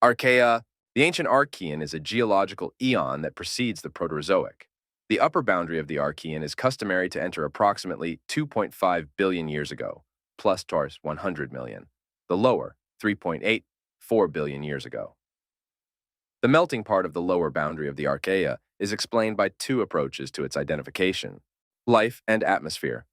Archaea. The ancient Archean is a geological eon that precedes the Proterozoic. The upper boundary of the Archean is customary to enter approximately 2.5 billion years ago, plus tars 100 million. The lower, 3.84 billion years ago. The melting part of the lower boundary of the Archaea is explained by two approaches to its identification: life and atmosphere.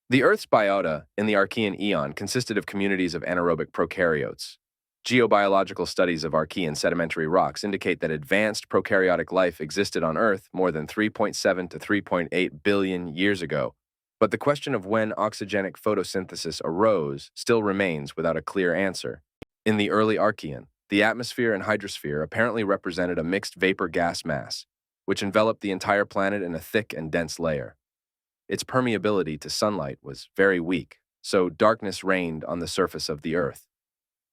The Earth's biota in the Archean eon consisted of communities of anaerobic prokaryotes. Geobiological studies of Archean sedimentary rocks indicate that advanced prokaryotic life existed on Earth more than 3.7 to 3.8 billion years ago, but the question of when oxygenic photosynthesis arose still remains without a clear answer. In the early Archean, the atmosphere and hydrosphere apparently represented a mixed vapor-gas mass, which enveloped the entire planet in a thick and dense layer. Its permeability to sunlight was very weak, so darkness reigned on the surface of the Earth.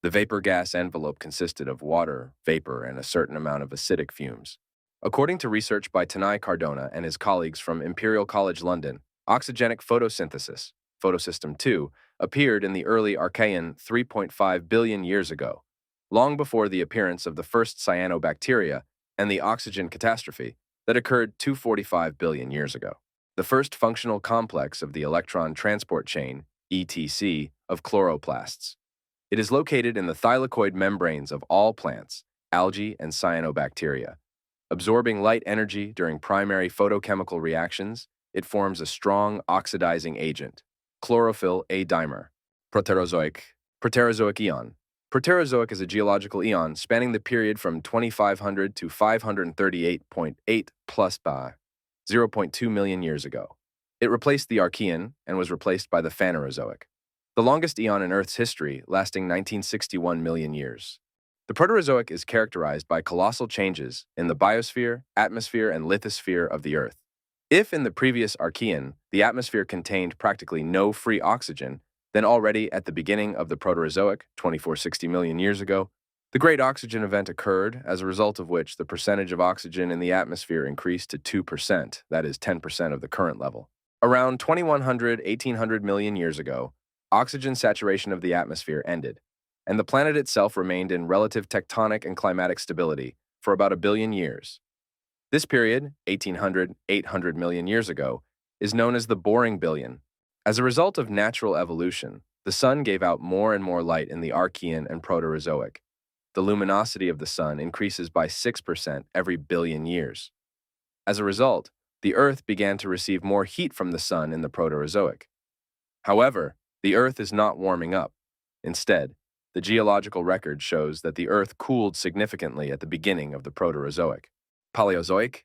The vapor gas envelope consisted of water, vapor, and a certain amount of acidic fumes. According to research by Tanay Cardona and his colleagues from Imperial College London, oxygenic photosynthesis, photosystem II, appeared in the early Archean 3.5 billion years ago, long before the appearance of the first cyanobacteria and the oxygen catastrophe that occurred 245 billion years ago. The first functional complex of the electron transport chain, ETC, of chloroplasts. It is located in the thylakoid membranes of all plants, algae, and cyanobacteria. Absorbing light energy during primary photochemical reactions, it forms a strong oxidizing agent, chlorophyll A dimer. Proterozoic eon. Proterozoic is a geological eon spanning the period from 2500 to 538.8 plus by 0.2 million years ago. It replaced the Archean and was replaced by the Phanerozoic, the longest eon in Earth's history, lasting 1961 million years. The Proterozoic is characterized by colossal changes in the biosphere, atmosphere, and lithosphere of the Earth. If in the previous Archean, the atmosphere contained practically no free oxygen, then already at the beginning of the Proterozoic, 2460 million years ago, the Great Oxygen Event occurred, as a result of which the percentage of oxygen in the atmosphere increased to 2%, that is 10% of the current level. Around 1800 million years ago, oxygen saturation of the atmosphere ended, and the planet itself remained in relative tectonic and climatic stability for about a billion years. This period, 800 million years ago, is known as the boring billion. As a result of natural evolution, the Sun gave out more and more light in the Archean and Proterozoic. The luminosity of the Sun increases by 6% every billion years. As a result, the Earth began to receive more heat from the Sun in the Proterozoic. However, the Earth is not warming up. Instead, the geological record shows that the Earth cooled significantly at the beginning of the Proterozoic. Paleozoic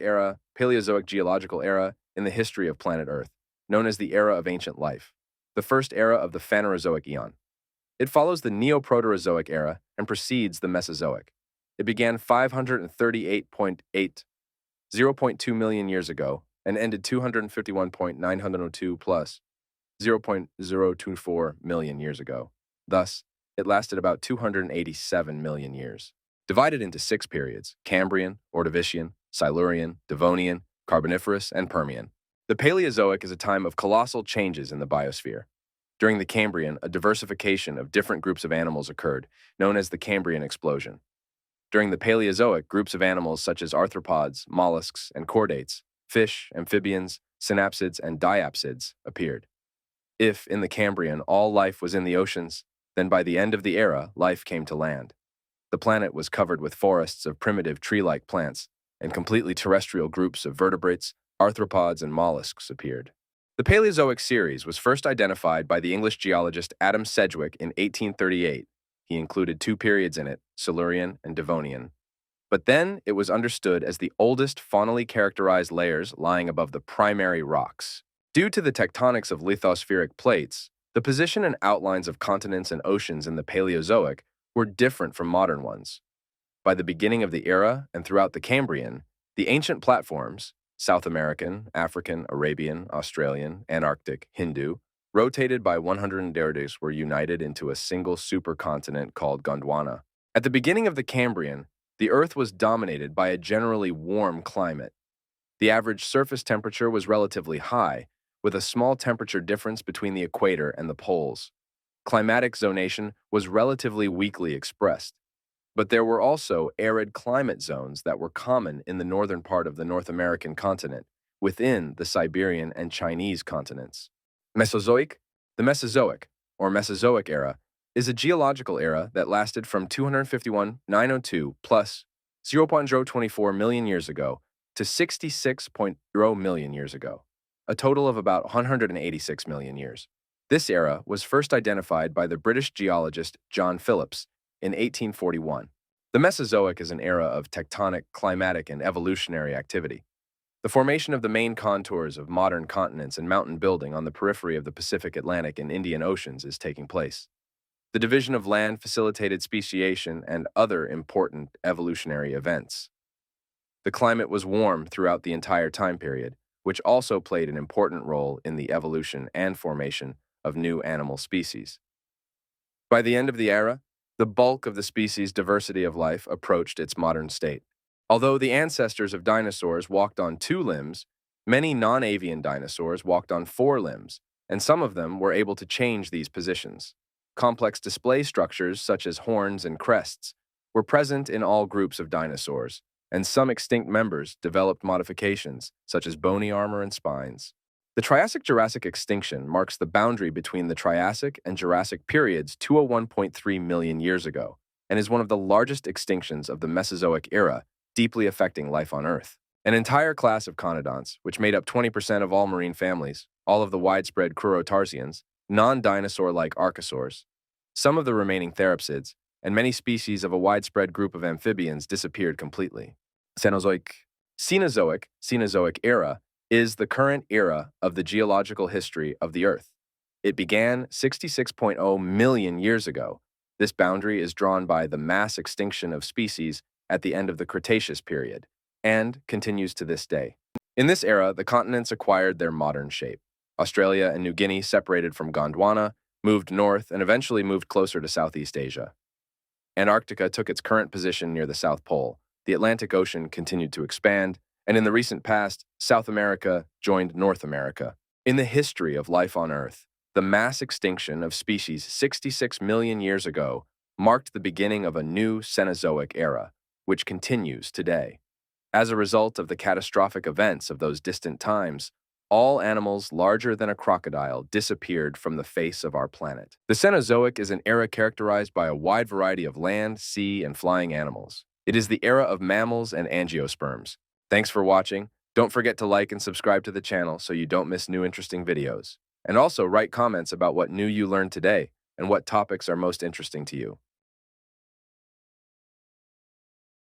era, Paleozoic geological era in the history of planet Earth, known as the era of ancient life, the first era of the Phanerozoic eon. It follows the Neoproterozoic era and precedes the Mesozoic. It began 538.8, 0.2 million years ago, and ended 251.902 plus 0.024 million years ago. Thus, it lasted about 287 million years. Divided into 6 periods: Cambrian, Ordovician, Silurian, Devonian, Carboniferous, and Permian. The Paleozoic is a time of colossal changes in the biosphere. During the Cambrian, a diversification of different groups of animals occurred, known as the Cambrian explosion. During the Paleozoic, groups of animals such as arthropods, mollusks, and chordates, fish, amphibians, synapsids, and diapsids appeared. If, in the Cambrian, all life was in the oceans, then by the end of the era, life came to land. The planet was covered with forests of primitive tree-like plants, and completely terrestrial groups of vertebrates, arthropods, and mollusks appeared. The Paleozoic series was first identified by the English geologist Adam Sedgwick in 1838. He included 2 periods in it, Silurian and Devonian. But then it was understood as the oldest faunally characterized layers lying above the primary rocks. Due to the tectonics of lithospheric plates, the position and outlines of continents and oceans in the Paleozoic were different from modern ones. By the beginning of the era and throughout the Cambrian, the ancient platforms, South American, African, Arabian, Australian, Antarctic, Hindu, rotated by 100 degrees, were united into a single supercontinent called Gondwana. At the beginning of the Cambrian, the Earth was dominated by a generally warm climate. The average surface temperature was relatively high, with a small temperature difference between the equator and the poles. Climatic zonation was relatively weakly expressed. But there were also arid climate zones that were common in the northern part of the North American continent, within the Siberian and Chinese continents. Mesozoic? The Mesozoic, or Mesozoic era, is a geological era that lasted from 251,902 plus 0.024 million years ago to 66.0 million years ago, a total of about 186 million years. This era was first identified by the British geologist John Phillips in 1841. The Mesozoic is an era of tectonic, climatic, and evolutionary activity. The formation of the main contours of modern continents and mountain building on the periphery of the Pacific, Atlantic, and Indian Oceans is taking place. The division of land facilitated speciation and other important evolutionary events. The climate was warm throughout the entire time period, which also played an important role in the evolution and formation of new animal species. By the end of the era, the bulk of the species' diversity of life approached its modern state. Although the ancestors of dinosaurs walked on 2 limbs, many non-avian dinosaurs walked on 4 limbs, and some of them were able to change these positions. Complex display structures, such as horns and crests, were present in all groups of dinosaurs, and some extinct members developed modifications, such as bony armor and spines. The Triassic-Jurassic extinction marks the boundary between the Triassic and Jurassic periods 201.3 million years ago, and is one of the largest extinctions of the Mesozoic era, deeply affecting life on Earth. An entire class of conodonts, which made up 20% of all marine families, all of the widespread Crurotarsians, non-dinosaur-like archosaurs, some of the remaining therapsids, and many species of a widespread group of amphibians disappeared completely. Cenozoic era is the current era of the geological history of the Earth. It began 66.0 million years ago. This boundary is drawn by the mass extinction of species at the end of the Cretaceous period, and continues to this day. In this era, the continents acquired their modern shape. Australia and New Guinea separated from Gondwana, moved north, and eventually moved closer to Southeast Asia. Antarctica took its current position near the South Pole. The Atlantic Ocean continued to expand, and in the recent past, South America joined North America. In the history of life on Earth, the mass extinction of species 66 million years ago marked the beginning of a new Cenozoic era, which continues today. As a result of the catastrophic events of those distant times, all animals larger than a crocodile disappeared from the face of our planet. The Cenozoic is an era characterized by a wide variety of land, sea, and flying animals. It is the era of mammals and angiosperms. Thanks for watching. Don't forget to like and subscribe to the channel so you don't miss new interesting videos. And also write comments about what new you learned today and what topics are most interesting to you.